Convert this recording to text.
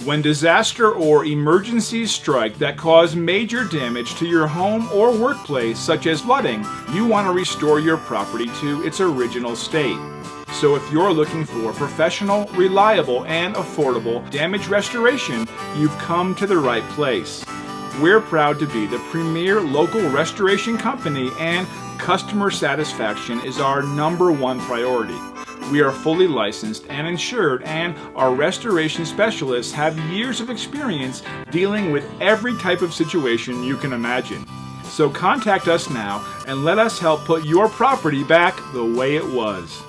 When disaster or emergencies strike that cause major damage to your home or workplace, such as flooding, you want to restore your property to its original state. So if you're looking for professional, reliable, and affordable damage restoration, you've come to the right place. We're proud to be the premier local restoration company, and customer satisfaction is our #1 priority. We are fully licensed and insured, and our restoration specialists have years of experience dealing with every type of situation you can imagine. So contact us now and let us help put your property back the way it was.